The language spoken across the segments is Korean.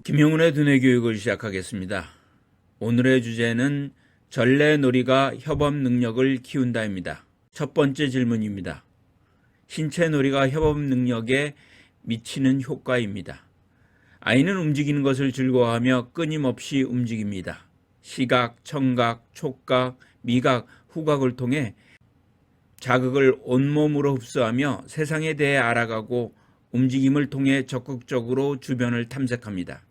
김영훈의 두뇌 교육을 시작하겠습니다. 오늘의 주제는 전래놀이가 협업 능력을 키운다입니다. 첫 번째 질문입니다. 신체놀이가 협업 능력에 미치는 효과입니다. 아이는 움직이는 것을 즐거워하며 끊임없이 움직입니다. 시각, 청각, 촉각, 미각, 후각을 통해 자극을 온몸으로 흡수하며 세상에 대해 알아가고 움직임을 통해 적극적으로 주변을 탐색합니다.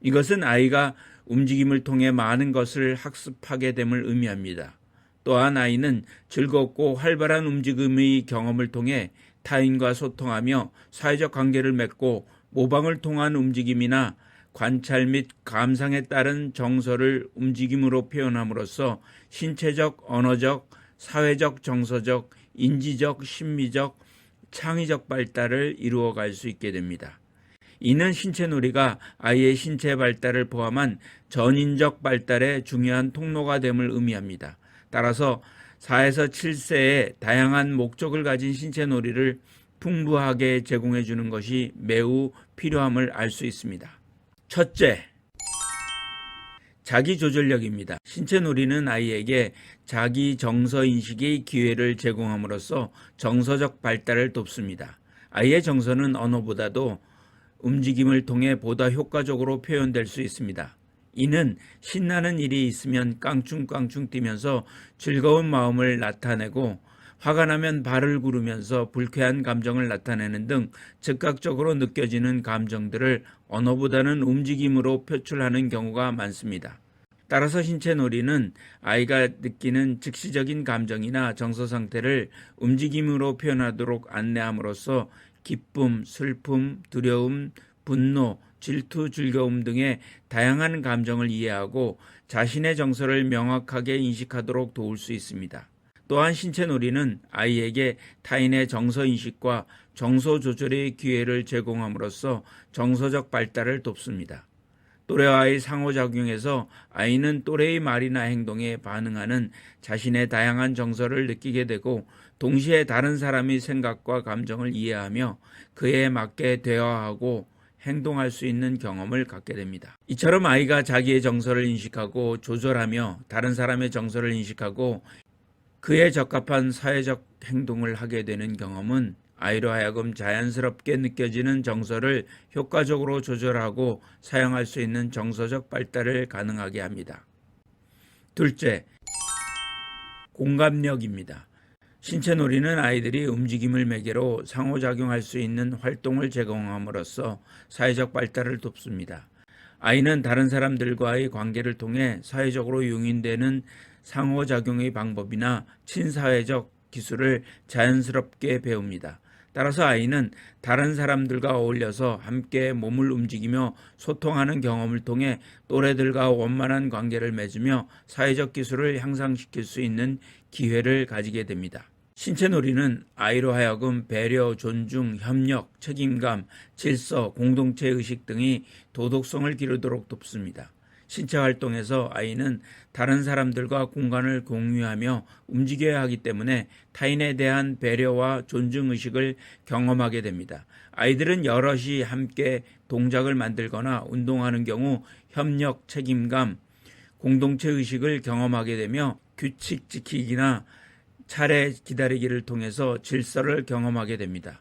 이것은 아이가 움직임을 통해 많은 것을 학습하게 됨을 의미합니다. 또한 아이는 즐겁고 활발한 움직임의 경험을 통해 타인과 소통하며 사회적 관계를 맺고 모방을 통한 움직임이나 관찰 및 감상에 따른 정서를 움직임으로 표현함으로써 신체적, 언어적, 사회적, 정서적, 인지적, 심미적, 창의적 발달을 이루어갈 수 있게 됩니다. 이는 신체놀이가 아이의 신체 발달을 포함한 전인적 발달의 중요한 통로가 됨을 의미합니다. 따라서 4에서 7세에 다양한 목적을 가진 신체놀이를 풍부하게 제공해 주는 것이 매우 필요함을 알 수 있습니다. 첫째, 자기조절력입니다. 신체놀이는 아이에게 자기 정서인식의 기회를 제공함으로써 정서적 발달을 돕습니다. 아이의 정서는 언어보다도 움직임을 통해 보다 효과적으로 표현될 수 있습니다. 이는 신나는 일이 있으면 깡충깡충 뛰면서 즐거운 마음을 나타내고 화가 나면 발을 구르면서 불쾌한 감정을 나타내는 등 즉각적으로 느껴지는 감정들을 언어보다는 움직임으로 표출하는 경우가 많습니다. 따라서 신체놀이는 아이가 느끼는 즉시적인 감정이나 정서 상태를 움직임으로 표현하도록 안내함으로써 기쁨, 슬픔, 두려움, 분노, 질투, 즐거움 등의 다양한 감정을 이해하고 자신의 정서를 명확하게 인식하도록 도울 수 있습니다. 또한 신체놀이는 아이에게 타인의 정서인식과 정서 조절의 기회를 제공함으로써 정서적 발달을 돕습니다. 또래와의 상호작용에서 아이는 또래의 말이나 행동에 반응하는 자신의 다양한 정서를 느끼게 되고 동시에 다른 사람의 생각과 감정을 이해하며 그에 맞게 대화하고 행동할 수 있는 경험을 갖게 됩니다. 이처럼 아이가 자기의 정서를 인식하고 조절하며 다른 사람의 정서를 인식하고 그에 적합한 사회적 행동을 하게 되는 경험은 아이로 하여금 자연스럽게 느껴지는 정서를 효과적으로 조절하고 사용할 수 있는 정서적 발달을 가능하게 합니다. 둘째, 공감력입니다. 신체놀이는 아이들이 움직임을 매개로 상호작용할 수 있는 활동을 제공함으로써 사회적 발달을 돕습니다. 아이는 다른 사람들과의 관계를 통해 사회적으로 용인되는 상호작용의 방법이나 친사회적 기술을 자연스럽게 배웁니다. 따라서 아이는 다른 사람들과 어울려서 함께 몸을 움직이며 소통하는 경험을 통해 또래들과 원만한 관계를 맺으며 사회적 기술을 향상시킬 수 있는 기회를 가지게 됩니다. 신체놀이는 아이로 하여금 배려, 존중, 협력, 책임감, 질서, 공동체 의식 등이 도덕성을 기르도록 돕습니다. 신체 활동에서 아이는 다른 사람들과 공간을 공유하며 움직여야 하기 때문에 타인에 대한 배려와 존중 의식을 경험하게 됩니다. 아이들은 여럿이 함께 동작을 만들거나 운동하는 경우 협력, 책임감, 공동체 의식을 경험하게 되며 규칙 지키기나 차례 기다리기를 통해서 질서를 경험하게 됩니다.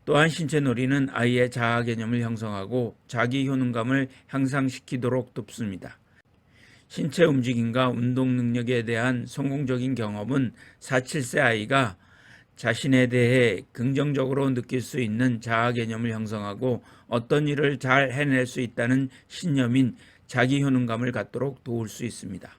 또한 신체놀이는 아이의 자아 개념을 형성하고 자기 효능감을 향상시키도록 돕습니다. 신체 움직임과 운동 능력에 대한 성공적인 경험은 4, 7세 아이가 자신에 대해 긍정적으로 느낄 수 있는 자아 개념을 형성하고 어떤 일을 잘 해낼 수 있다는 신념인 자기 효능감을 갖도록 도울 수 있습니다.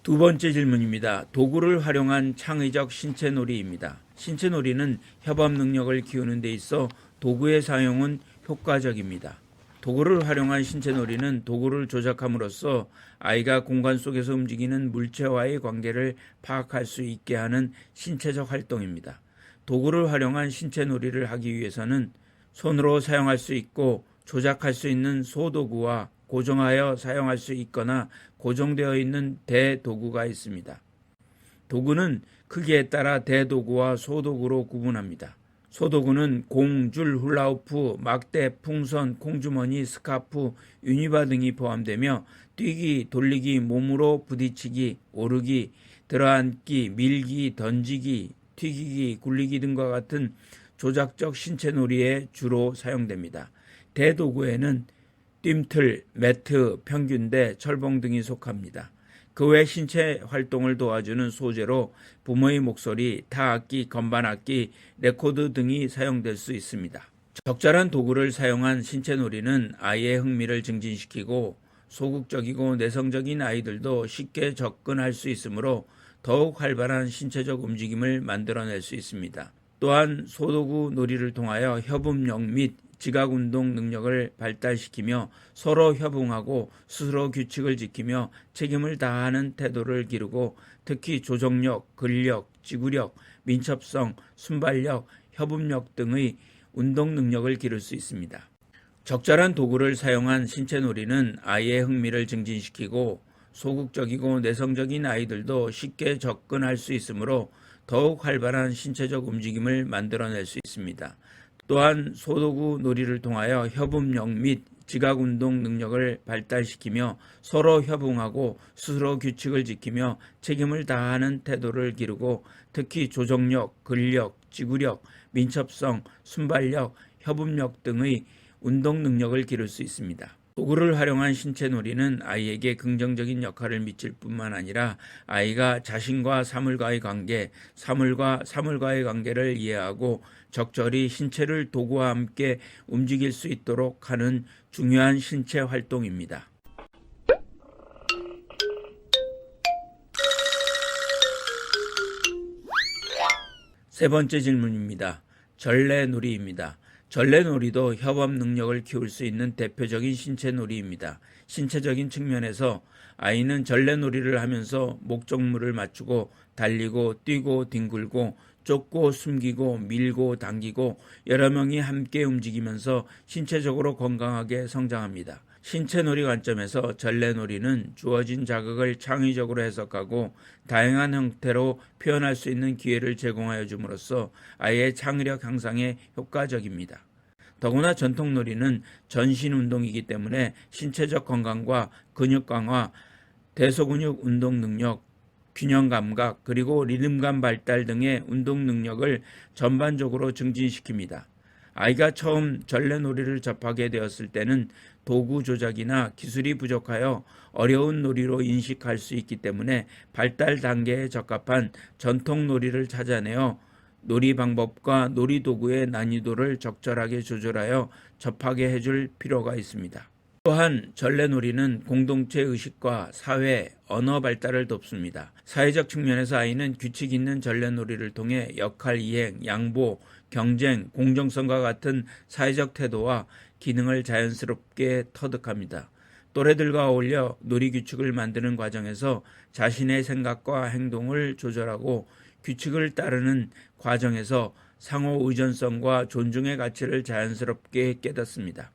두 번째 질문입니다. 도구를 활용한 창의적 신체놀이입니다. 신체놀이는 협업 능력을 키우는 데 있어 도구의 사용은 효과적입니다. 도구를 활용한 신체놀이는 도구를 조작함으로써 아이가 공간 속에서 움직이는 물체와의 관계를 파악할 수 있게 하는 신체적 활동입니다. 도구를 활용한 신체놀이를 하기 위해서는 손으로 사용할 수 있고 조작할 수 있는 소도구와 고정하여 사용할 수 있거나 고정되어 있는 대도구가 있습니다. 도구는 크기에 따라 대도구와 소도구로 구분합니다. 소도구는 공, 줄, 훌라후프, 막대, 풍선, 콩주머니, 스카프, 유니바 등이 포함되며 뛰기, 돌리기, 몸으로 부딪히기, 오르기, 들어앉기, 밀기, 던지기, 튀기기, 굴리기 등과 같은 조작적 신체 놀이에 주로 사용됩니다. 대도구에는 뜀틀, 매트, 평균대, 철봉 등이 속합니다. 그 외 신체 활동을 도와주는 소재로 부모의 목소리, 타악기, 건반악기, 레코드 등이 사용될 수 있습니다. 적절한 도구를 사용한 신체 놀이는 아이의 흥미를 증진시키고 소극적이고 내성적인 아이들도 쉽게 접근할 수 있으므로 더욱 활발한 신체적 움직임을 만들어낼 수 있습니다. 또한 소도구 놀이를 통하여 협음력 및 지각운동 능력을 발달시키며 서로 협응하고 스스로 규칙을 지키며 책임을 다하는 태도를 기르고 특히 조정력, 근력, 지구력, 민첩성, 순발력, 협음력 등의 운동 능력을 기를 수 있습니다. 적절한 도구를 사용한 신체놀이는 아이의 흥미를 증진시키고 소극적이고 내성적인 아이들도 쉽게 접근할 수 있으므로 더욱 활발한 신체적 움직임을 만들어낼 수 있습니다. 또한 소도구 놀이를 통하여 협음력 및 지각운동 능력을 발달시키며 서로 협응하고 스스로 규칙을 지키며 책임을 다하는 태도를 기르고 특히 조정력, 근력, 지구력, 민첩성, 순발력, 협음력 등의 운동 능력을 기를 수 있습니다. 도구를 활용한 신체놀이는 아이에게 긍정적인 역할을 미칠 뿐만 아니라 아이가 자신과 사물과의 관계, 사물과 사물과의 관계를 이해하고 적절히 신체를 도구와 함께 움직일 수 있도록 하는 중요한 신체 활동입니다. 세 번째 질문입니다. 전래놀이입니다. 전래놀이도 협업 능력을 키울 수 있는 대표적인 신체놀이입니다. 신체적인 측면에서 아이는 전래놀이를 하면서 목적물을 맞추고 달리고 뛰고 뒹굴고 쫓고 숨기고 밀고 당기고 여러 명이 함께 움직이면서 신체적으로 건강하게 성장합니다. 신체놀이 관점에서 전래놀이는 주어진 자극을 창의적으로 해석하고 다양한 형태로 표현할 수 있는 기회를 제공하여 줌으로써 아이의 창의력 향상에 효과적입니다. 더구나 전통놀이는 전신운동이기 때문에 신체적 건강과 근육 강화, 대소근육 운동 능력, 균형 감각, 그리고 리듬감 발달 등의 운동 능력을 전반적으로 증진시킵니다. 아이가 처음 전래놀이를 접하게 되었을 때는 도구 조작이나 기술이 부족하여 어려운 놀이로 인식할 수 있기 때문에 발달 단계에 적합한 전통놀이를 찾아내어 놀이 방법과 놀이 도구의 난이도를 적절하게 조절하여 접하게 해줄 필요가 있습니다. 또한 전래놀이는 공동체 의식과 사회, 언어 발달을 돕습니다. 사회적 측면에서 아이는 규칙 있는 전래놀이를 통해 역할 이행, 양보, 경쟁, 공정성과 같은 사회적 태도와 기능을 자연스럽게 터득합니다. 또래들과 어울려 놀이 규칙을 만드는 과정에서 자신의 생각과 행동을 조절하고 규칙을 따르는 과정에서 상호 의존성과 존중의 가치를 자연스럽게 깨닫습니다.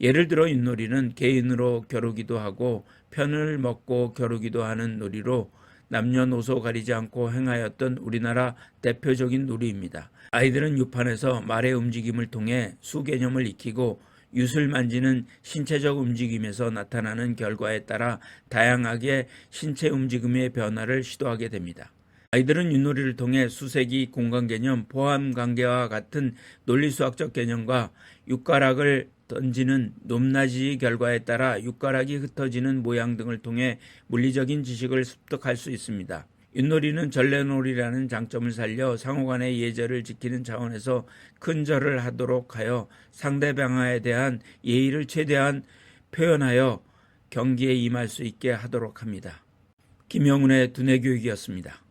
예를 들어 윷놀이는 개인으로 겨루기도 하고 편을 먹고 겨루기도 하는 놀이로 남녀노소 가리지 않고 행하였던 우리나라 대표적인 놀이입니다. 아이들은 윷판에서 말의 움직임을 통해 수 개념을 익히고 윷을 만지는 신체적 움직임에서 나타나는 결과에 따라 다양하게 신체 움직임의 변화를 시도하게 됩니다. 아이들은 윷놀이를 통해 수세기, 공간개념, 포함관계와 같은 논리수학적 개념과 윷가락을 던지는 높낮이 결과에 따라 윷가락이 흩어지는 모양 등을 통해 물리적인 지식을 습득할 수 있습니다. 윷놀이는 전래놀이라는 장점을 살려 상호간의 예절을 지키는 차원에서 큰 절을 하도록 하여 상대방에 대한 예의를 최대한 표현하여 경기에 임할 수 있게 하도록 합니다. 김영훈의 두뇌교육이었습니다.